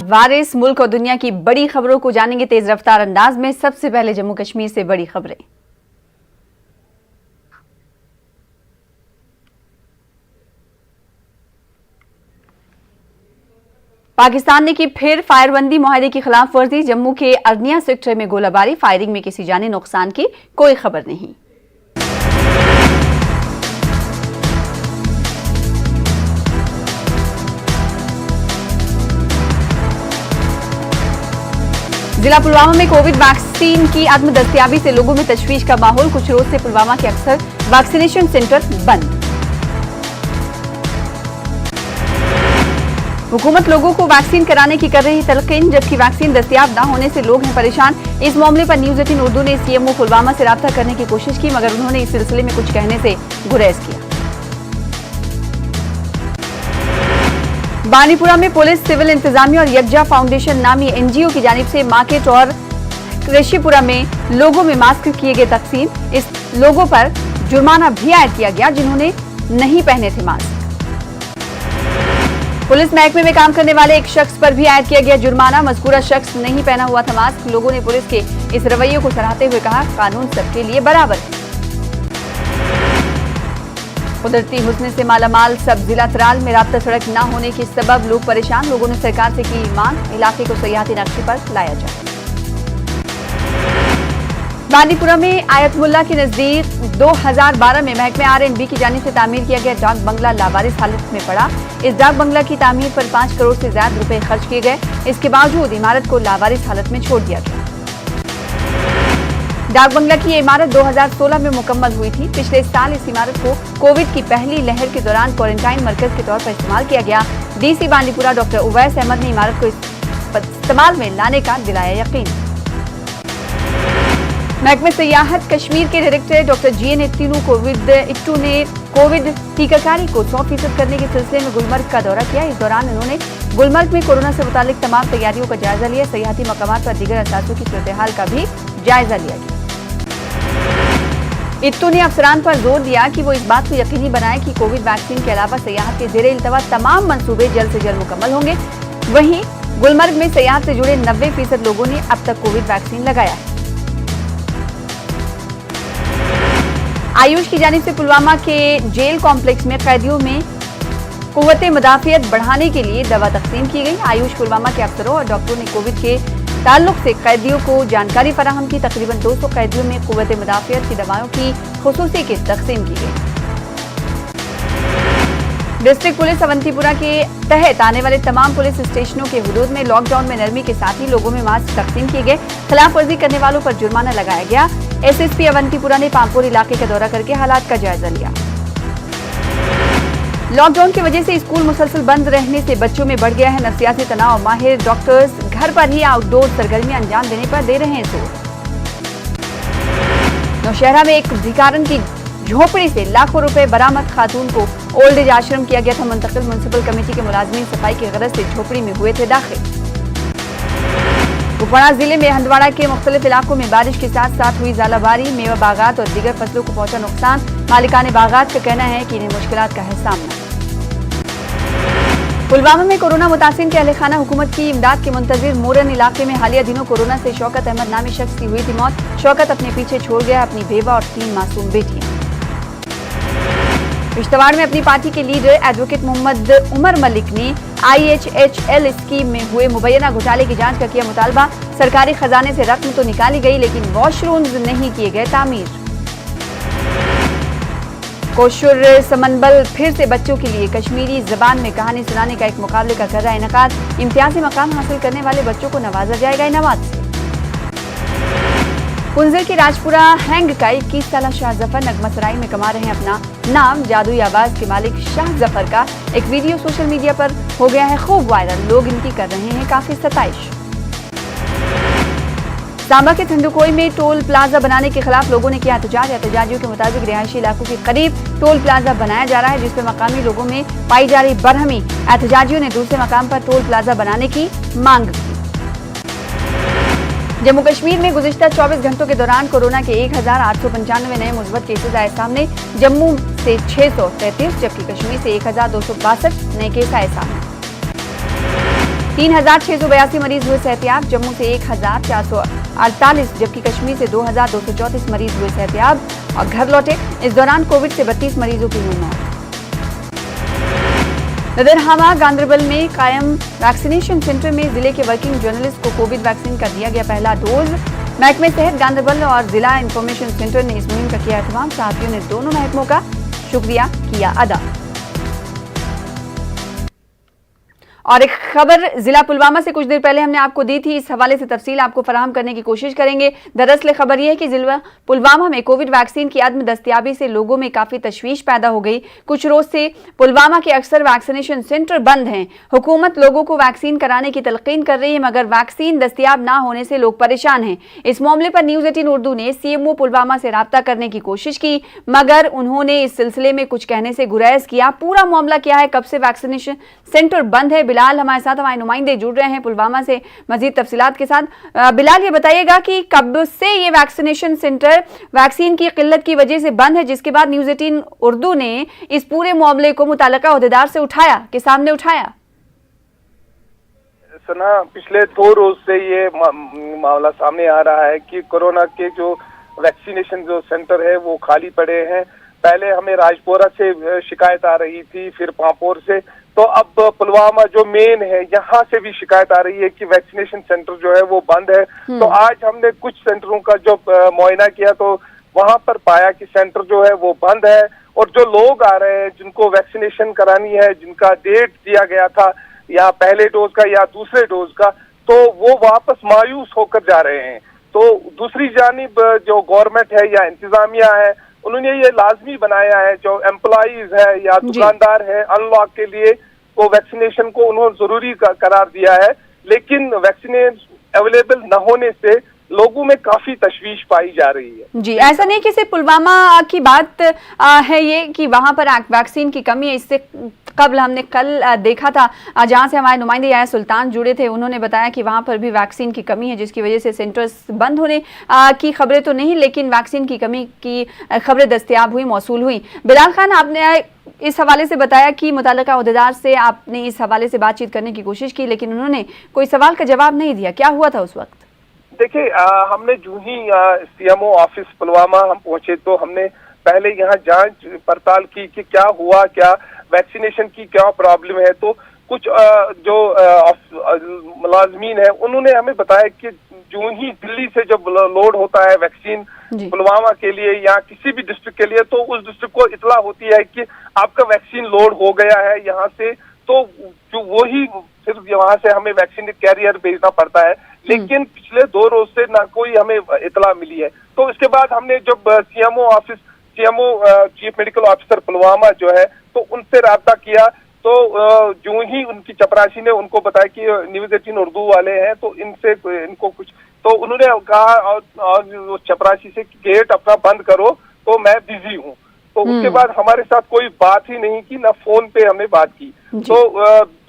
वारिस मुल्क और दुनिया की बड़ी खबरों को जानेंगे तेज रफ्तार अंदाज में। सबसे पहले जम्मू कश्मीर से बड़ी खबरें। पाकिस्तान ने की फिर फायरबंदी मुआहदे की खिलाफ वर्जी। जम्मू के अर्निया सेक्टर में गोलाबारी, फायरिंग में किसी जानी नुकसान की कोई खबर नहीं। जिला पुलवामा में कोविड वैक्सीन की आत्म दस्तयाबी से लोगों में तशवीश का माहौल। कुछ रोज से पुलवामा के अक्सर वैक्सीनेशन सेंटर बंद। हुकूमत लोगों को वैक्सीन कराने की कर रही तलकीन, जबकि वैक्सीन दस्तयाब न होने से लोग हैं परेशान। इस मामले पर न्यूज 18 उर्दू ने सीएमओ पुलवामा से राब्ता करने की कोशिश की, मगर उन्होंने इस सिलसिले में कुछ कहने से गुरेज किया। बानीपुरा में पुलिस, सिविल इंतजामिया और यकजा फाउंडेशन नामी एनजीओ की जानिब से मार्केट और कृषिपुरा में लोगों में मास्क किए गए तकसीम। इस लोगों पर जुर्माना भी आयद किया गया जिन्होंने नहीं पहने थे मास्क। पुलिस महकमे में काम करने वाले एक शख्स पर भी आयद किया गया जुर्माना। मज़कूरा शख्स नहीं पहना हुआ था मास्क। लोगों ने पुलिस के इस रवैये को सराहते हुए कहा, कानून सबके लिए बराबर है। कुदरती हुस्न से मालामाल सब जिला त्राल में राब्ता सड़क न होने के सबब लोग परेशान। लोगों ने सरकार से की मांग, इलाके को सयाहती नक्शे पर लाया जाए। बानीपुरा में आयतमुल्ला के नजदीक 2012 में महकमे R&B की जानिब से तामीर किया गया डाक बंगला लावारिस हालत में पड़ा। इस डाक बंगला की तामीर पर 5 करोड़ से ज्यादा रुपए खर्च किए गए। इसके बावजूद इमारत को लावारिस हालत में छोड़ दिया गया। डाक बंगला की ये इमारत 2016 में मुकम्मल हुई थी। पिछले साल इस इमारत को कोविड की पहली लहर के दौरान क्वारंटाइन मरकज के तौर पर इस्तेमाल किया गया। डीसी बानीपुरा डॉक्टर उवैस अहमद ने इमारत को इस्तेमाल में लाने का दिलाया यकीन। महकमे सयाहत कश्मीर के डायरेक्टर डॉक्टर GN इट्टू ने कोविड टीकाकारी को 100% करने के सिलसिले में गुलमर्ग का दौरा किया। इस दौरान उन्होंने गुलमर्ग में कोरोना से मुतालिक तमाम तैयारियों का जायजा लिया। सयाहती मकामात पर दीगर असासों की सूरत हाल का भी जायजा लिया गया। इट्टू ने अफसरान पर जोर दिया कि वो इस बात को यकीनी बनाए कि कोविड वैक्सीन के अलावा सयाहत के ज़ेरे इल्तवा तमाम मंसूबे जल्द से जल्द मुकम्मल होंगे। वहीं गुलमर्ग में सयाहत से जुड़े 90% लोगों ने अब तक कोविड वैक्सीन लगाया है। आयुष की जानिब से पुलवामा के जेल कॉम्प्लेक्स में कैदियों में कुव्वते मुदाफियत बढ़ाने के लिए दवा तकसीम की गई। आयुष पुलवामा के अफसरों और डॉक्टरों ने कोविड के ताल्लुक से कैदियों को जानकारी फराहम की। तकरीबन 200 कैदियों में कुव्वते मुदाफियत की दवाओं की खुसूसी किट तकसीम की गई। डिस्ट्रिक्ट पुलिस अवंतीपुरा के तहत आने वाले तमाम पुलिस स्टेशनों के हुदूद में लॉकडाउन में नरमी के साथ ही लोगों में मास्क तकसीम किए गए। खिलाफ वर्जी करने वालों पर जुर्माना लगाया गया। SSP अवंतीपुरा ने पामपुर इलाके का दौरा करके हालात का जायजा लिया। लॉकडाउन की वजह से स्कूल मुसलसल बंद रहने से बच्चों में बढ़ गया है नफसियाती तनाव। माहिर डॉक्टर्स घर पर ही आउटडोर सरगर्मियां अंजाम देने पर दे रहे हैं जोर। नौशहरा में एक भिखारन की झोपड़ी से लाखों रुपए बरामद। खातून को ओल्ड एज आश्रम किया गया था मुंतकिल। म्युनिसिपल कमेटी के मुलाजमीन सफाई की गरज से झोपड़ी में हुए थे दाखिल। कुपवाड़ा जिले में हंदवाड़ा के मुख्तलिफ इलाकों में बारिश के साथ साथ हुई ज़ालाबारी। मेवा बागात और दीगर फसलों को पहुंचा नुकसान। मालिकाने बागात का कहना है कि इन्हें मुश्किलात का है सामना। पुलवामा में कोरोना मुतासिर के अहले खाना हुकूमत की इमदाद के मुंतजिर मोरन इलाके में हालिया दिनों कोरोना से शौकत अहमद नामी शख्स की हुई थी मौत। शौकत अपने पीछे छोड़ गया अपनी बेवा और 3 मासूम बेटियां। किश्तवाड़ में अपनी पार्टी के लीडर एडवोकेट मोहम्मद उमर मलिक ने IHHL स्कीम में हुए मुबैना घोटाले की जांच का किया मुतालबा। सरकारी खजाने से रकम तो निकाली गई लेकिन वॉशरूम्स नहीं किए गए तामीर। कोशुर समनबल फिर से बच्चों के लिए कश्मीरी जबान में कहानी सुनाने का एक मुकाबले का कर रहा है इनकाद। इम्तियाजी मकाम हासिल करने वाले बच्चों को नवाजा जाएगा इनामात से। कुंजर के राजपुरा हैंग का 21 साल शाह जफर नगमा सराई में कमा रहे हैं अपना नाम। जादुई आवाज के मालिक शाह जफर का एक वीडियो सोशल मीडिया पर हो गया है खूब वायरल। लोग इनकी कर रहे हैं काफी सताइश। सांबा के ठंडुकोई में टोल प्लाजा बनाने के खिलाफ लोगों ने किया एहतजाज। एहतजाजियों के मुताबिक रिहायशी इलाकों के करीब टोल प्लाजा बनाया जा रहा है जिस पर मकामी लोगों में पाई जा रही बरहमी। एहतजाजियों ने दूसरे मकाम पर टोल प्लाजा बनाने की मांग की। जम्मू कश्मीर में गुज़िश्ता 24 घंटों के दौरान कोरोना के 1895 नए मुस्बत केसेज आए सामने। जम्मू से 633 जबकि कश्मीर से 1262 नए केस आए सामने। 3682 मरीज हुए सेहतियाब। जम्मू से 1448, जबकि कश्मीर से 2234 मरीज हुए सेहतियाब और घर लौटे। इस दौरान कोविड से 32 मरीजों की हुई मौत। नदरहामा गांधरबल में कायम वैक्सीनेशन सेंटर में जिले के वर्किंग जर्नलिस्ट को कोविड वैक्सीन का दिया गया पहला डोज। महकमे सेहत गांधरबल और जिला इंफॉर्मेशन सेंटर ने इस मुहिम का किया एहतमाम। साथियों ने दोनों महकमों का शुक्रिया किया अदा। और एक खबर जिला पुलवामा से कुछ देर पहले हमने आपको दी थी, इस हवाले से तफसील आपको फराहम करने की कोशिश करेंगे। दरअसल खबर यह है कि जिला पुलवामा में कोविड वैक्सीन की अदम दस्तयाबी से लोगों में काफी तशवीश पैदा हो गई। कुछ रोज से पुलवामा के अक्सर वैक्सीनेशन सेंटर बंद हैं। हुकूमत लोगों को वैक्सीन कराने की तलकीन कर रही है, मगर वैक्सीन दस्तयाब ना होने से लोग परेशान हैं। इस मामले पर न्यूज 18 उर्दू ने CMO पुलवामा से राब्ता करने की कोशिश की, मगर उन्होंने इस सिलसिले में कुछ कहने से गुरेज किया। पूरा मामला क्या है, कब से वैक्सीनेशन सेंटर बंद है, बिलाल हमारे साथ, हमारे नुमाइंदे जुड़ रहे हैं पुलवामा से मजीद तफसीलात के साथ। बिलाल, ये बताइएगा कि कब से ये वैक्सीनेशन सेंटर वैक्सीन की किल्लत की वजह से बंद है, जिसके बाद न्यूज 18 उर्दू ने इस पूरे मामले को मुताल्लिका ओहदेदार से के सामने उठाया? सना, पिछले 2 रोज से ये मामला सामने आ रहा है कि कोरोना के जो वैक्सीनेशन जो सेंटर है वो खाली पड़े हैं। पहले हमें राजपोरा से शिकायत आ रही थी, फिर पांपोर से, तो अब पुलवामा जो मेन है यहाँ से भी शिकायत आ रही है कि वैक्सीनेशन सेंटर जो है वो बंद है। तो आज हमने कुछ सेंटरों का जो मुआयना किया तो वहां पर पाया कि सेंटर जो है वो बंद है, और जो लोग आ रहे हैं जिनको वैक्सीनेशन करानी है, जिनका डेट दिया गया था या पहले डोज का या दूसरे डोज का, तो वो वापस मायूस होकर जा रहे हैं। तो दूसरी जानिब जो गवर्नमेंट है या इंतजामिया है, उन्होंने ये लाजमी बनाया है, जो एम्प्लॉइज है या दुकानदार है, अनलॉक के लिए वो वैक्सीनेशन को उन्होंने जरूरी करार दिया है, लेकिन वैक्सीन अवेलेबल न होने से लोगों में काफी तशवीश पाई जा रही है। जी, ऐसा नहीं कि सिर्फ पुलवामा की बात है ये कि वहां पर वैक्सीन की कमी है। इससे कल हमने देखा था, जहां से हमारे नुमाइंदे या सुल्तान जुड़े थे, उन्होंने बताया कि वहां पर भी वैक्सीन की कमी है, जिसकी वजह से सेंटर्स बंद होने की खबरें तो नहीं, लेकिन वैक्सीन की कमी की खबरें दस्तयाब हुई, मौसूल हुई। बिलाल खान, आपने इस हवाले से बताया कि मुताल्लिका ओहदेदार से आपने इस हवाले से बातचीत करने की कोशिश की, लेकिन उन्होंने कोई सवाल का जवाब नहीं दिया। क्या हुआ था उस वक्त? देखिए, हमने जो ही CMO ऑफिस पुलवामा हम पहुंचे तो हमने पहले यहाँ जांच पड़ताल की कि क्या हुआ, क्या वैक्सीनेशन की क्या प्रॉब्लम है। तो कुछ जो मुलाजमीन है उन्होंने हमें बताया कि जो ही दिल्ली से जब लोड होता है वैक्सीन पुलवामा के लिए या किसी भी डिस्ट्रिक्ट के लिए, तो उस डिस्ट्रिक्ट को इतला होती है कि आपका वैक्सीन लोड हो गया है यहाँ से, तो जो वही फिर वहां से हमें वैक्सीन कैरियर भेजना पड़ता है। लेकिन पिछले 2 रोज से ना कोई हमें इतला मिली है। तो इसके बाद हमने जब CMO chief medical officer Pulwama जो है, तो उनसे राब्ता किया, तो जो ही उनकी चपरासी ने उनको बताया कि न्यूज 18 उर्दू वाले हैं, तो इनको कुछ, तो उन्होंने कहा और चपरासी से गेट अपना बंद करो, तो मैं बिजी हूँ। तो उसके बाद हमारे साथ कोई बात ही नहीं की, ना फोन पे हमने बात की। तो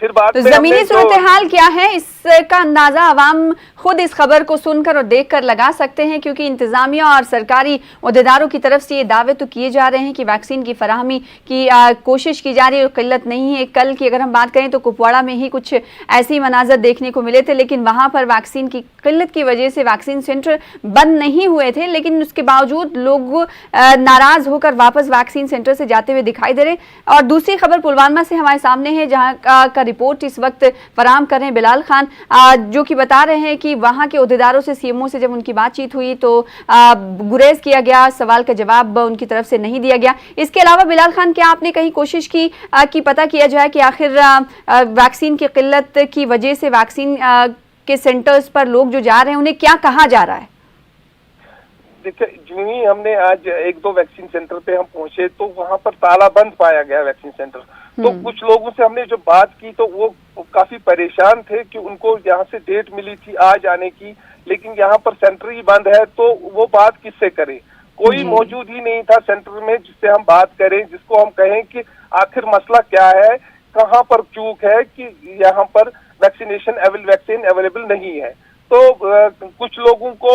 फिर बात तो जमीनी सूरत हाल क्या है, इसका अंदाजा आवाम खुद इस खबर को सुनकर और देखकर लगा सकते हैं, क्योंकि इंतजामिया और सरकारी ओहदेदारों की तरफ से ये दावे तो किए जा रहे हैं कि वैक्सीन की फराहमी की कोशिश की जा रही है, किल्लत नहीं है। कल की अगर हम बात करें तो कुपवाड़ा में ही कुछ ऐसी मनाजर देखने को मिले थे, लेकिन वहां पर वैक्सीन की किल्लत की वजह से वैक्सीन सेंटर बंद नहीं हुए थे, लेकिन उसके बावजूद लोग नाराज होकर वापस वैक्सीन सेंटर से जाते हुए दिखाई दे रहे। और दूसरी खबर पुलवामा से हमारे सामने है, जहां का रिपोर्ट इस वक्त फराहम कर रहे हैं बिलाल खान, जो कि बता रहे हैं कि वहां के ओहदेदारों से CMO से जब उनकी बातचीत हुई तो गुरेज किया गया, सवाल का जवाब उनकी तरफ से नहीं दिया गया। इसके अलावा बिलाल खान, क्या आपने कहीं कोशिश की कि पता किया जाए कि आखिर वैक्सीन की किल्लत की वजह से वैक्सीन के सेंटर्स पर लोग जो जा रहे हैं उन्हें क्या कहा जा रहा है? देखिए, जो ही हमने आज 1-2 वैक्सीन सेंटर पे हम पहुंचे तो वहां पर ताला बंद पाया गया वैक्सीन सेंटर। तो कुछ लोगों से हमने जो बात की तो वो काफी परेशान थे कि उनको यहाँ से डेट मिली थी आज आने की, लेकिन यहाँ पर सेंटर ही बंद है, तो वो बात किससे करें? कोई मौजूद ही नहीं था सेंटर में जिससे हम बात करें, जिसको हम कहें कि आखिर मसला क्या है, कहाँ पर चूक है कि यहाँ पर वैक्सीन अवेलेबल नहीं है। तो कुछ लोगों को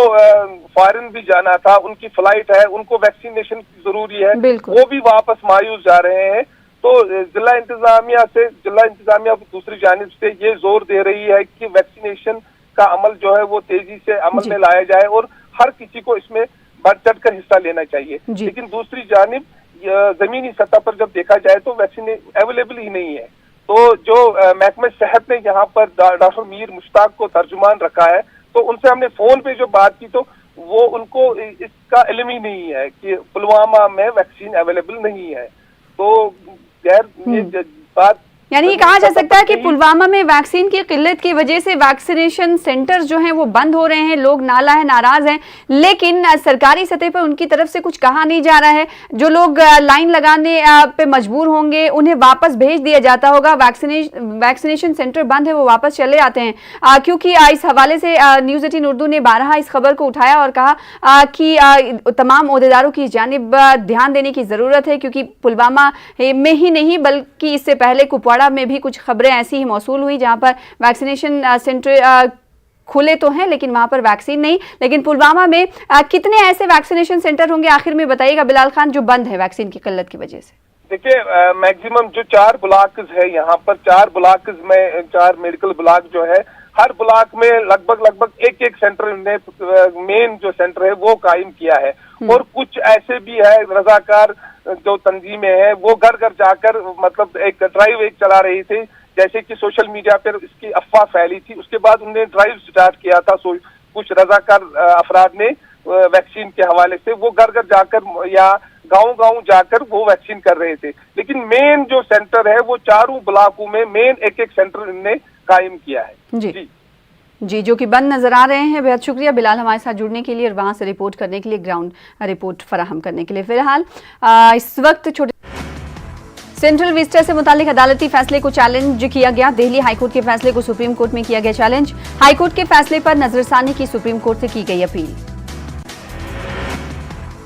फॉरेन भी जाना था, उनकी फ्लाइट है, उनको वैक्सीनेशन की जरूरी है, वो भी वापस मायूस जा रहे हैं। तो जिला इंतजामिया दूसरी जानिब से ये जोर दे रही है कि वैक्सीनेशन का अमल जो है वो तेजी से अमल में लाया जाए और हर किसी को इसमें बढ़ चढ़ कर हिस्सा लेना चाहिए। लेकिन दूसरी जानिब जमीनी सतह पर जब देखा जाए तो वैक्सीन अवेलेबल ही नहीं है। तो जो महकमे सेहत ने यहाँ पर डॉक्टर मीर मुश्ताक को तर्जुमान रखा है, तो उनसे हमने फोन पे जो बात की तो वो उनको इसका इल्म ही नहीं है कि पुलवामा में वैक्सीन अवेलेबल नहीं है। तो खैर ये बात यानी ये कहा जा सकता है कि पुलवामा में वैक्सीन की किल्लत की वजह से वैक्सीनेशन सेंटर्स जो हैं वो बंद हो रहे हैं, लोग नाराज हैं, लेकिन सरकारी सतह पर उनकी तरफ से कुछ कहा नहीं जा रहा है। जो लोग लाइन लगाने पे मजबूर होंगे उन्हें वापस भेज दिया जाता होगा, वैक्सीनेशन सेंटर बंद है वो वापस चले आते हैं। क्योंकि इस हवाले से न्यूज़ 18 उर्दू ने 12 इस खबर को उठाया और कहा कि तमाम ओहदेदारों की जानिब ध्यान देने की जरूरत है, क्योंकि पुलवामा में ही नहीं बल्कि इससे पहले कुपवाड़ा में भी कुछ खबरें ऐसी ही मौसूल हुई जहां पर वैक्सीनेशन सेंटर खुले तो हैं लेकिन वहां पर वैक्सीन नहीं। लेकिन पुलवामा में कितने ऐसे वैक्सीनेशन सेंटर होंगे आखिर में बताइएगा बिलाल खान, जो बंद है वैक्सीन की किल्लत की वजह से? देखिए मैक्सिमम जो 4 ब्लॉक्स है यहाँ पर, 4 ब्लॉक्स में 4 मेडिकल ब्लॉक जो है, हर ब्लॉक में लगभग एक सेंटर ने मेन जो सेंटर है वो कायम किया है। और कुछ ऐसे भी है रजाकार जो तंजीमें हैं वो घर घर जाकर मतलब एक ड्राइव चला रही थी, जैसे कि सोशल मीडिया पर इसकी अफवाह फैली थी। उसके बाद उन्होंने ड्राइव स्टार्ट किया था, कुछ रजाकार अफराद ने वैक्सीन के हवाले से वो घर घर जाकर या गांव जाकर वो वैक्सीन कर रहे थे। लेकिन मेन जो सेंटर है वो 4 ब्लॉकों में मेन एक सेंटर इन्होंने कायम किया है। जी, जो कि बंद नजर आ रहे हैं। बेहद शुक्रिया बिलाल हमारे साथ जुड़ने के लिए और वहां से रिपोर्ट करने के लिए, ग्राउंड रिपोर्ट फराहम करने के लिए। फिलहाल इस वक्त सेंट्रल विस्टा से मुतालिक अदालती फैसले को चैलेंज किया गया। दिल्ली हाईकोर्ट के फैसले को सुप्रीम कोर्ट में किया गया चैलेंज। हाईकोर्ट के फैसले पर नजरसानी की सुप्रीम कोर्ट से की गई अपील।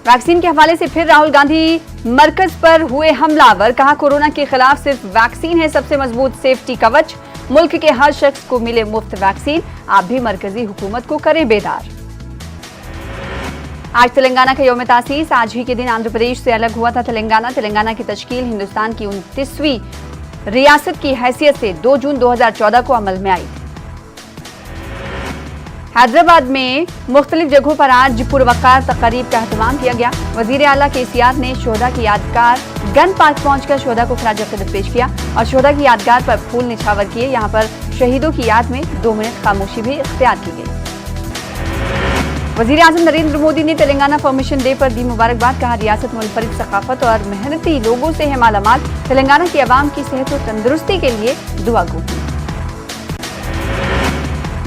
वैक्सीन के हवाले से फिर राहुल गांधी मरकज पर हुए हमलावर, कहा कोरोना के खिलाफ सिर्फ वैक्सीन है सबसे मजबूत सेफ्टी कवच, मुल्क के हर शख्स को मिले मुफ्त वैक्सीन, आप भी मरकजी हुकूमत को करें बेदार। आज तेलंगाना का यौम तासीस, आज ही के दिन आंध्र प्रदेश से अलग हुआ था तेलंगाना की तश्कील हिंदुस्तान की 29वीं रियासत की हैसियत से 2 जून 2014 को अमल में आई थी। हैदराबाद में मुख्तलिफ जगहों पर आज पुरवकार तकरीब का एहतमाम किया गया। वजीर आला केसीआर ने शोहदा की यादगार गन पार्क पहुंचकर शोहदा को खराज अकीदत पेश किया और शोहदा की यादगार पर फूल निछावर किए। यहां पर शहीदों की याद में 2 मिनट खामोशी भी इख्तियार की गई। वजीर आजम नरेंद्र मोदी ने तेलंगाना फॉर्मेशन डे पर दी मुबारकबाद, कहा रियासत मुनफरिद सकाफत और मेहनती लोगों से है मालामाल, तेलंगाना की आवाम की सेहत और तंदुरुस्ती के लिए दुआ गो।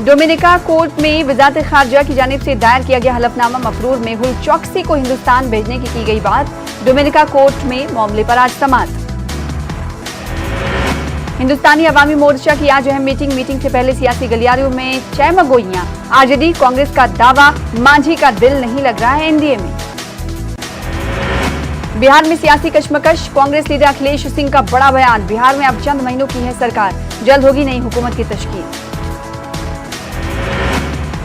डोमिनिका कोर्ट में वजारत खारजा की जानिब से दायर किया गया हलफनामा, मफरूर मेहुल चौकसी को हिंदुस्तान भेजने की गई बात। डोमिनिका कोर्ट में मामले पर आज समाअत। हिंदुस्तानी अवामी मोर्चा की आज अहम मीटिंग से पहले सियासी गलियारों में चहमगोइयां। आरजेडी कांग्रेस का दावा, मांझी का दिल नहीं लग रहा है एनडीए में। बिहार में सियासी कशमकश, कांग्रेस लीडर अखिलेश सिंह का बड़ा बयान, बिहार में अब चंद महीनों की है सरकार, जल्द होगी नई हुकूमत की तश्कील।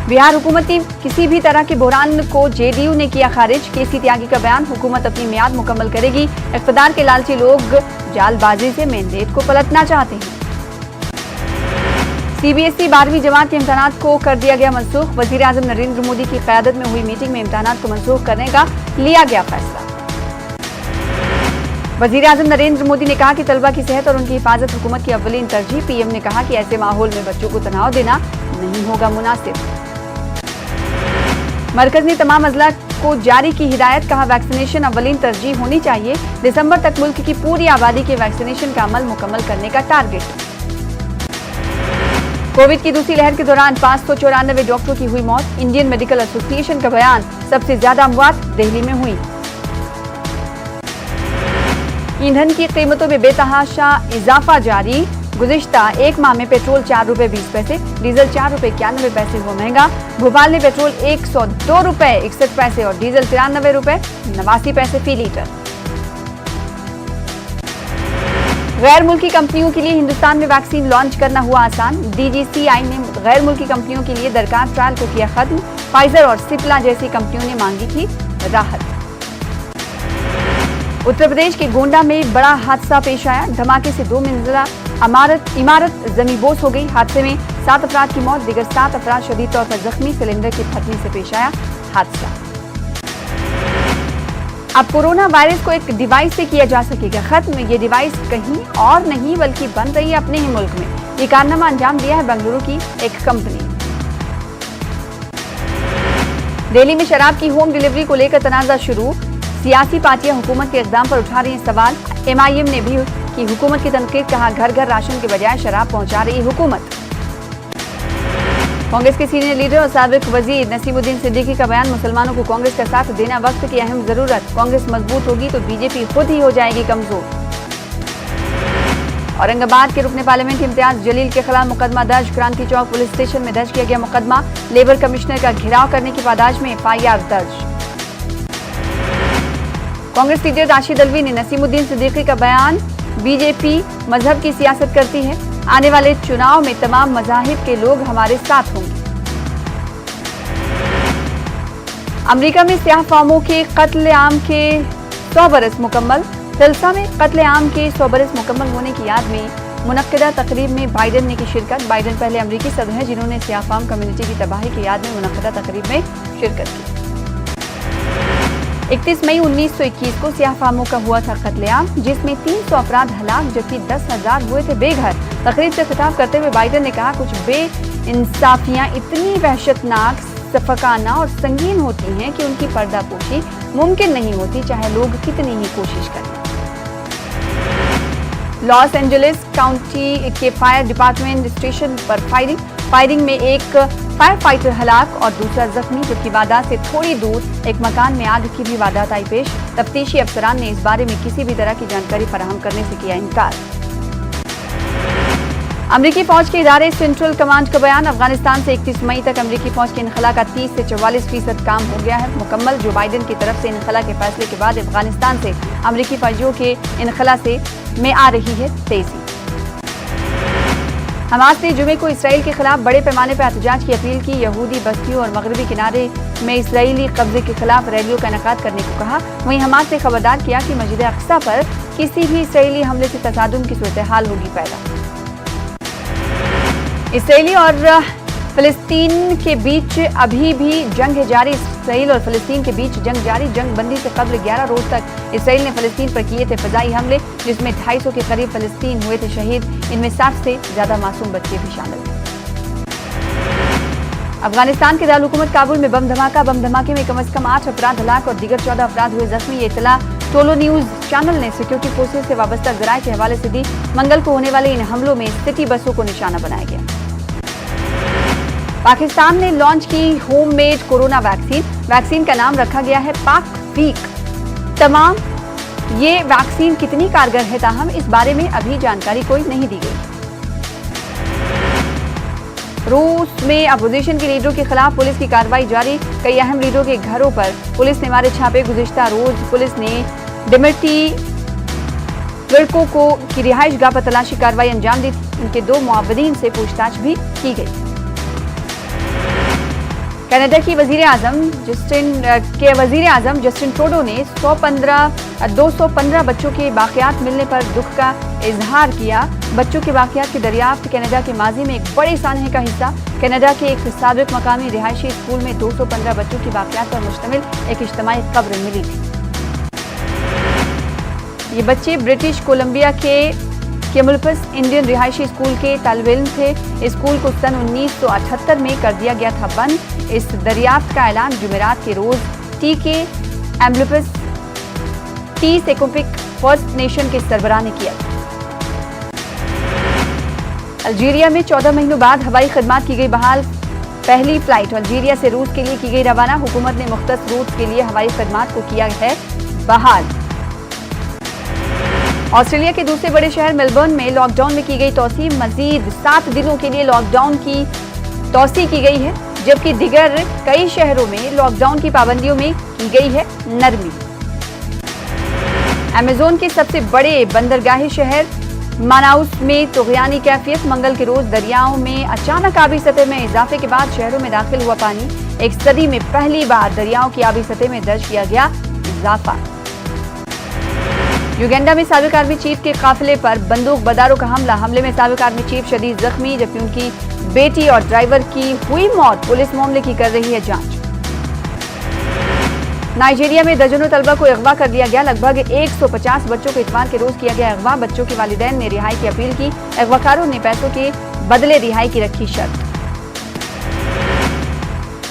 बिहार हुकूमत की किसी भी तरह के बहरान को जेडीयू ने किया खारिज, केसी त्यागी का बयान, हुकूमत अपनी मियाद मुकम्मल करेगी, इख्तिदार के लालची लोग जालबाजी से मैंडेट को पलटना चाहते हैं। सीबीएसई 12वीं जमात के इम्तहानात को कर दिया गया मनसूख, वजीर आजम नरेंद्र मोदी की क़यादत में हुई मीटिंग में इम्तहानात को मनसूख करने का लिया गया फैसला। वजीर आजम नरेंद्र मोदी ने कहा कि तलबा की सेहत और उनकी हिफाजत हुकूमत की अव्वलीन तरजीह। पीएम ने कहा कि ऐसे माहौल में बच्चों को तनाव देना नहीं होगा मुनासिब। मरकज ने तमाम अजला को जारी की हिदायत, कहा वैक्सीनेशन अव्वलीन तरजीह होनी चाहिए, दिसंबर तक मुल्क की पूरी आबादी के वैक्सीनेशन का अमल मुकम्मल करने का टारगेट। कोविड की दूसरी लहर के दौरान 594 डॉक्टरों की हुई मौत, इंडियन मेडिकल एसोसिएशन का बयान, सबसे ज्यादा अमवात दिल्ली में हुई। ईंधन की कीमतों में बेतहाशा इजाफा जारी, गुज़िश्ता एक माह में पेट्रोल 4 रुपए 20 पैसे, डीजल 4 रुपए 91 पैसे हुआ महंगा। भोपाल में पेट्रोल 102 रुपए 61 पैसे और डीजल 93 रुपए 89 पैसे फी लीटर। गैर मुल्की कंपनियों के लिए हिंदुस्तान में वैक्सीन लॉन्च करना हुआ आसान, डीजीसीआई ने गैर मुल्की कंपनियों के लिए दरकार ट्रायल को किया खत्म, फाइजर और सिप्ला जैसी कंपनियों ने मांगी थी राहत। उत्तर प्रदेश के गोंडा में बड़ा हादसा पेश आया। धमाके से 2 मंजिला इमारत जमींदोज हो गई। हादसे में 7 अफराद की मौत, दिगर 7 अफराद शदीद तौर पर जख्मी। सिलेंडर के फटने से पेश आया हादसा। अब कोरोना वायरस को एक डिवाइस से किया जा सकेगा खत्म। ये डिवाइस कहीं और नहीं बल्कि बन रही है अपने ही मुल्क में। ये कारनामा अंजाम दिया है बेंगलुरु की एक कंपनी। दिल्ली में शराब की होम डिलीवरी को लेकर तनाजा शुरू। सियासी पार्टियां हुकूमत के इक़दाम पर उठा रही हैं सवाल। MIM ने भी की हुकूमत की तनकीद, कहा घर घर राशन के बजाय शराब पहुंचा रही हुकूमत। कांग्रेस के सीनियर लीडर और साबिक वजीर नसीमुद्दीन सिद्दीकी का बयान, मुसलमानों को कांग्रेस का साथ देना वक्त की अहम जरूरत। कांग्रेस मजबूत होगी तो बीजेपी खुद ही हो जाएगी कमजोर। औरंगाबाद के रुकने पार्लियामेंट इम्तियाज जलील के खिलाफ मुकदमा दर्ज। क्रांति चौक पुलिस स्टेशन में दर्ज किया गया मुकदमा। लेबर कमिश्नर का घेराव करने की पादाश में FIR दर्ज। कांग्रेस लीडर राशिद अल्वी ने नसीमुद्दीन सिद्दीकी का बयान, बीजेपी मजहब की सियासत करती है। आने वाले चुनाव में तमाम मज़ाहिब के लोग हमारे साथ होंगे। अमेरिका में स्याह फार्मों के कत्लेआम के 100 बरस मुकम्मल। तिल्सा में कत्लेआम के 100 बरस मुकम्मल होने की याद में मुनक्किदा तकरीब में बाइडेन ने की शिरकत। बाइडेन पहले अमेरिकी सदर हैं जिन्होंने स्याह फार्म कम्युनिटी की तबाही की याद में मुनक्किदा तकरीब में शिरकत की। 31 मई 1921 को स्याह फार्मों का हुआ था कत्लेआम, जिसमें 300 अफराद हलाक जबकि 10,000 हुए थे बेघर। तकरीब से खिताब करते हुए बाइडेन ने कहा, कुछ बेइंसाफियां इतनी वहशतनाक, सफकाना और संगीन होती हैं कि उनकी पर्दापोशी मुमकिन नहीं होती, चाहे लोग कितनी ही कोशिश करें। लॉस एंजलिस काउंटी के फायर डिपार्टमेंट स्टेशन पर फायरिंग में एक फायर फाइटर हलाक और दूसरा जख्मी, जबकि वारदात से थोड़ी दूर एक मकान में आग की भी वारदात आई पेश। तफ्तीशी अफसरान ने इस बारे में किसी भी तरह की जानकारी फराहम करने से किया इनकार। अमेरिकी फौज के इदारे सेंट्रल कमांड का बयान, अफगानिस्तान से 31 मई तक अमेरिकी फौज के इनखला का 30 से 44% काम हो गया है मुकम्मल। जो बाइडेन की तरफ से इनखला के फैसले के बाद अफगानिस्तान से अमेरिकी फौजियों के इनखला में आ रही है तेजी। हमास ने जुमे को इसराइल के खिलाफ बड़े पैमाने पर एहतजाज की अपील की। यहूदी बस्तियों और मगरबी किनारे में इसराइली कब्जे के खिलाफ रैलियों का इनेकाद करने को कहा। वहीं हमास ने खबरदार किया कि मस्जिद अक्सा पर किसी भी इसराइली हमले से तसादुम की सूरत हाल होगी पैदा। इसराइली और फिलिस्तीन के बीच अभी भी जंग जारी। इसराइल और फिलिस्तीन के बीच जंग जारी। जंग बंदी से कबल 11 रोज तक इसराइल ने फिलिस्तीन पर किए थे फजाई हमले, जिसमें 250 के करीब फिलिस्तीन हुए थे शहीद। इनमें 60 से ज्यादा मासूम बच्चे भी शामिल थे। अफगानिस्तान के दारुल-हुकूमत काबुल में बम धमाके में कम से कम 8 अफराद हलाक और दिगर 14 अफराद हुए जख्मी। ये इत्तला टोलो न्यूज चैनल ने सिक्योरिटी फोर्सेज से वाबस्ता जराये के हवाले से दी। मंगल को होने वाले इन हमलों में सिटी बसों को निशाना बनाया गया। पाकिस्तान ने लॉन्च की होममेड कोरोना वैक्सीन का नाम रखा गया है पाक-वीक। तमाम ये वैक्सीन कितनी कारगर है ताहम इस बारे में अभी जानकारी कोई नहीं दी गई। रूस में अपोजिशन के लीडरों के खिलाफ पुलिस की कार्रवाई जारी। कई अहम लीडरों के घरों पर पुलिस ने मारे छापे। गुज़िश्ता रोज पुलिस ने डिमिट्री विरको की रिहाइश गाह पर तलाशी कार्रवाई अंजाम दी। उनके 2 मुआवदीन से पूछताछ भी की गई। कनाडा की वजीर आजम जस्टिन ट्रूडो ने 215 बच्चों के बाक़ियात मिलने पर दुख का इजहार किया। बच्चों के बाक़ियात की दरियाफ्त कनाडा के माजी में एक बड़े सानहे का हिस्सा। कनाडा के एक साबिक मकामी रिहायशी स्कूल में 215 बच्चों की बाक़ियात पर मुश्तमिल एक इज्तिमाई कब्र मिली थी। ये बच्चे ब्रिटिश कोलंबिया के केमुलपस इंडियन रिहायशी स्कूल के तालिब इल्म थे। स्कूल को सन 1978 में कर दिया गया था बंद। इस दरियाफ्त का ऐलान जुमेरात के रोज टी सेकोपिक फर्स्ट नेशन के सरबराह ने किया। अल्जीरिया में 14 महीनों बाद हवाई खदमात की गई बहाल। पहली फ्लाइट अल्जीरिया से रूस के लिए की गई रवाना। हुकूमत ने मुख्तस रूट के लिए हवाई खदमात को किया है बहाल। ऑस्ट्रेलिया के दूसरे बड़े शहर मेलबर्न में लॉकडाउन में की गई तोसी। मजीद 7 दिनों के लिए लॉकडाउन की तोसी की गई है, जबकि दिगर कई शहरों में लॉकडाउन की पाबंदियों में की गई है नरमी। अमेज़न के सबसे बड़े बंदरगाही शहर मानाउस में तुग़यानी कैफियत। मंगल के रोज दरियाओं में अचानक आबी सतह में इजाफे के बाद शहरों में दाखिल हुआ पानी। एक सदी में पहली बार दरियाओं की आबी सतह में दर्ज किया गया इजाफा। युगांडा में साबिक आर्मी चीफ के काफिले पर बंदूकबदारों का हमले में साबिक आर्मी चीफ शदीद जख्मी, जबकि उनकी बेटी और ड्राइवर की हुई मौत। पुलिस मामले की कर रही है जांच। नाइजीरिया में दर्जनों तलबा को अगवा कर लिया गया। लगभग 150 बच्चों को इतवार के रोज किया गया अगवा। बच्चों के वालिदैन ने रिहाई की अपील की। अगवाकारों ने पैसों के बदले रिहाई की रखी शर्त।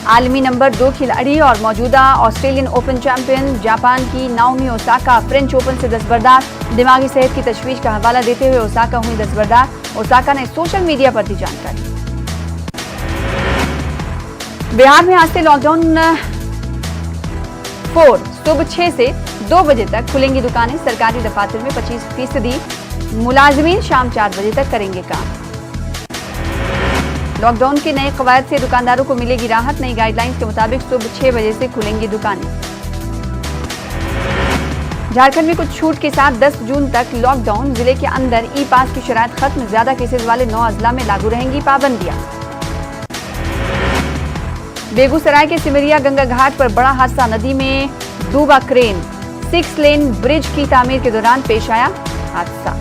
आलमी नंबर 2 खिलाड़ी और मौजूदा ऑस्ट्रेलियन ओपन चैंपियन जापान की नाओमी ओसाका फ्रेंच ओपन से दस्तबरदार। दिमागी सेहत की तशवीश का हवाला देते हुए ओसाका हुई दस्तबरदार। ओसाका ने सोशल मीडिया पर दी जानकारी। बिहार में आज से लॉकडाउन 4 सुबह 6 से 2 बजे तक खुलेंगी दुकानें। सरकारी दफातर में 25% मुलाजमीन शाम 4 बजे तक करेंगे काम। लॉकडाउन के नए कवायद से दुकानदारों को मिलेगी राहत। नई गाइडलाइंस के मुताबिक सुबह 6 बजे से खुलेंगी दुकानें। झारखंड में कुछ छूट के साथ 10 जून तक लॉकडाउन। जिले के अंदर ई पास की शराइत खत्म। ज्यादा केसेस वाले 9 अजला में लागू रहेंगी पाबंदियां। बेगूसराय के सिमरिया गंगा घाट पर बड़ा हादसा। नदी में डूबा क्रेन। 6 लेन ब्रिज की तामीर के दौरान पेश आया हादसा।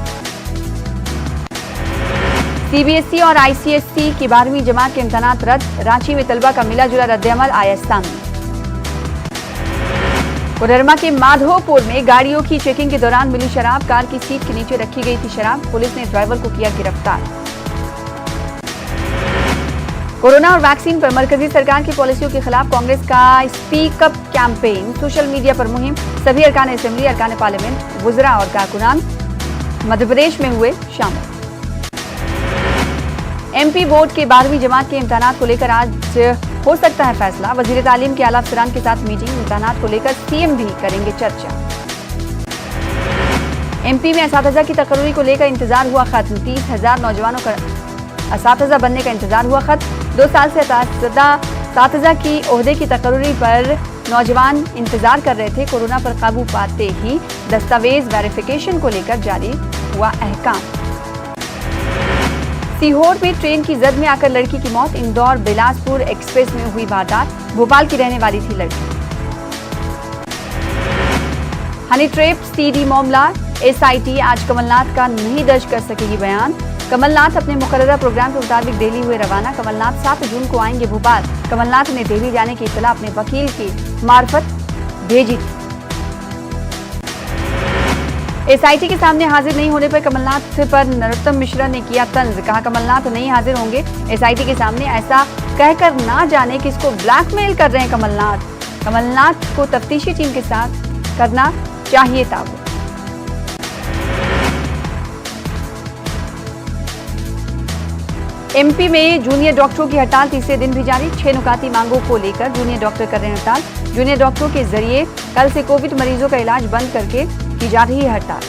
सीबीएसई और आईसीएसई की 12वीं जमात के इम्तहानात रद्द। रांची में तलबा का मिला जुला रद्द-ए-अमल आया सामने। कोडरमा के माधोपुर में गाड़ियों की चेकिंग के दौरान मिली शराब। कार की सीट के नीचे रखी गई थी शराब। पुलिस ने ड्राइवर को किया गिरफ्तार। कोरोना और वैक्सीन पर मरकजी सरकार की पॉलिसियों के खिलाफ कांग्रेस का speak up campaign. Social media पर मुहिम। सभी अरकान असेंबली, अरकान पार्लियामेंट, वुज़रा और कारकुनान मध्य प्रदेश में हुए शामिल। एमपी बोर्ड के 12वीं जमात के इम्तहानात को लेकर आज हो सकता है फैसला। वजीर तालीम के आला अफसरान के साथ मीटिंग। इम्तहानात को लेकर सीएम भी करेंगे चर्चा। एमपी में असातिज़ा की तकर्री को लेकर इंतजार हुआ खत्म। 30,000 नौजवानों का असातिज़ा बनने का इंतजार हुआ खत्म। 2 साल से असातिज़ा की ओहदे की तकर्री पर नौजवान इंतजार कर रहे थे। कोरोना पर काबू पाते ही दस्तावेज वेरिफिकेशन को लेकर जारी हुआ अहकाम। सीहोर में ट्रेन की जद में आकर लड़की की मौत। इंदौर बिलासपुर एक्सप्रेस में हुई वारदात। भोपाल की रहने वाली थी लड़की। हनी ट्रैप सीडी मामला। एसआईटी आज कमलनाथ का नहीं दर्ज कर सकेगी बयान। कमलनाथ अपने मुकर्ररा प्रोग्राम के मुताबिक दिल्ली हुए रवाना। कमलनाथ 7 जून को आएंगे भोपाल। कमलनाथ ने दिल्ली जाने की इत्तला अपने वकील की मार्फत भेजी थी। एसआईटी के सामने हाजिर नहीं होने पर कमलनाथ पर नरोत्तम मिश्रा ने किया तंज। कहा कमलनाथ नहीं हाजिर होंगे एसआईटी के सामने। ऐसा कहकर ना जाने किसको ब्लैकमेल कर रहे हैं कमलनाथ। कमलनाथ को तफ्तीशी टीम के साथ करना चाहिए था। एमपी में जूनियर डॉक्टरों की हड़ताल तीसरे दिन भी जारी। 6 नुकाती मांगों को लेकर जूनियर डॉक्टर कर रहे हैं हड़ताल। जूनियर डॉक्टरों के जरिए कल से कोविड मरीजों का इलाज बंद करके की जा रही है हड़ताल।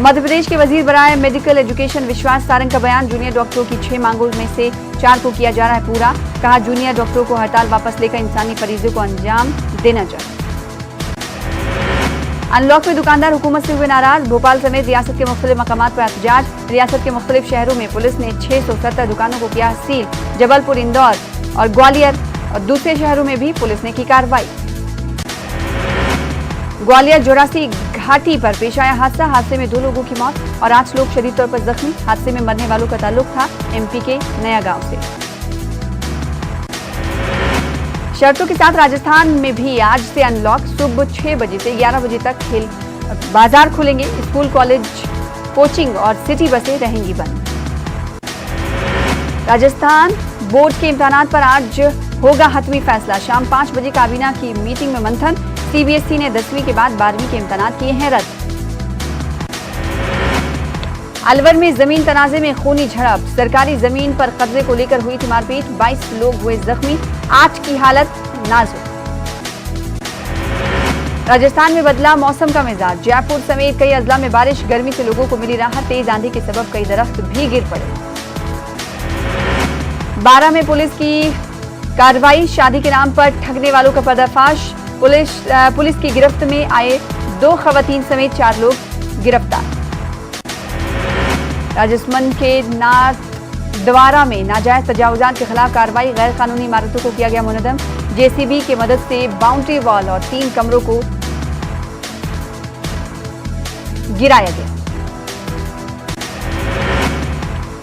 मध्य प्रदेश के वजीर बराए मेडिकल एजुकेशन विश्वास सारंग का बयान। जूनियर डॉक्टरों की 6 मांगों में से 4 को किया जा रहा है पूरा। कहा जूनियर डॉक्टरों को हड़ताल वापस लेकर इंसानी फरीजों को अंजाम देना चाहिए। अनलॉक में दुकानदार हुकूमत से हुए नाराज। भोपाल समेत रियासत के मुख्तलिफ मकामात पर एहतजाज। रियासत के मुख्तलिफ शहरों में पुलिस ने 670 दुकानों को किया सील। जबलपुर, इंदौर और ग्वालियर और दूसरे शहरों में भी पुलिस ने की कार्रवाई। ग्वालियर जोरासी घाटी पर पेश आया हादसा। हादसे में 2 लोगों की मौत और 8 लोग शदीद तौर पर जख्मी। हादसे में मरने वालों का ताल्लुक था एमपी के नया गांव से। शर्तों के साथ राजस्थान में भी आज से अनलॉक। सुबह 6 बजे से 11 बजे तक खेल बाजार खुलेंगे। स्कूल, कॉलेज, कोचिंग और सिटी बसें रहेंगी बंद। राजस्थान बोर्ड के इम्तहानात पर आज होगा हतमी फैसला। शाम 5 बजे काबीना की मीटिंग में मंथन। सीबीएसई ने 10वीं के बाद 12वीं के इम्तहानात किए हैं रद्द। अलवर में जमीन तनाजे में खूनी झड़प। सरकारी जमीन पर कब्जे को लेकर हुई थी मारपीट। 22 लोग हुए जख्मी, 8 की हालत नाजुक। राजस्थान में बदला मौसम का मिजाज। जयपुर समेत कई अजला में बारिश। गर्मी से लोगों को मिली राहत। तेज आंधी के सबब कई दरख्त भी गिर पड़े। 12 में पुलिस की कार्रवाई। शादी के नाम पर ठगने वालों का पर्दाफाश। पुलिस की गिरफ्त में आए 2 खवातीन समेत 4 लोग गिरफ्तार। राजस्थान के नाथ द्वारा में नाजायज तजावुजात के खिलाफ कार्रवाई। गैर कानूनी इमारतों को किया गया मुनद्दम। जेसीबी की मदद से बाउंड्री वॉल और 3 कमरों को गिराया गया।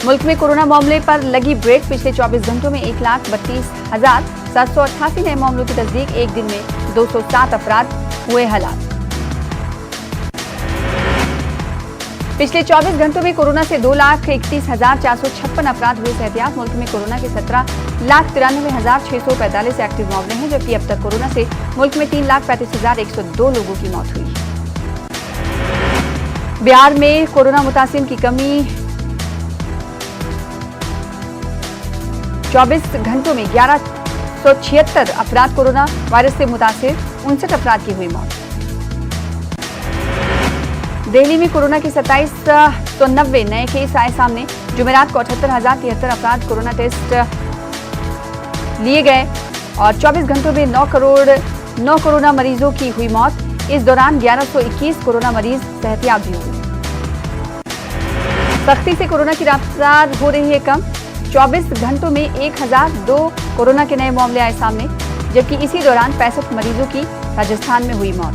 मुल्क में कोरोना मामले पर लगी ब्रेक। पिछले 24 घंटों में 1,32,788 नए मामलों की तस्दीक। एक दिन में 207 अफराद हुए हलाक। पिछले 24 घंटों में कोरोना से 2,31,456 अफराद हुए सेहतियाब। मुल्क में कोरोना के 17,93,645 एक्टिव मामले हैं, जबकि अब तक कोरोना से मुल्क में 3,35,102 लोगों की मौत हुई। बिहार में कोरोना मुतासिम की कमी। 24 घंटों में 1176 अफराद कोरोना वायरस से मुतासिर, 59 अफराद की हुई मौत। दिल्ली में कोरोना के 2790 नए केस आए सामने। जुमेरात को 78,073 अफराद कोरोना टेस्ट लिए गए और 24 घंटों में 9 कोरोना मरीजों की हुई मौत। इस दौरान 1121 कोरोना मरीज सेहतियाब भी हुए। सख्ती से कोरोना की रफ्तार हो रही है कम। 24 घंटों में 1002 कोरोना के नए मामले आए सामने, जबकि इसी दौरान 65 मरीजों की राजस्थान में हुई मौत।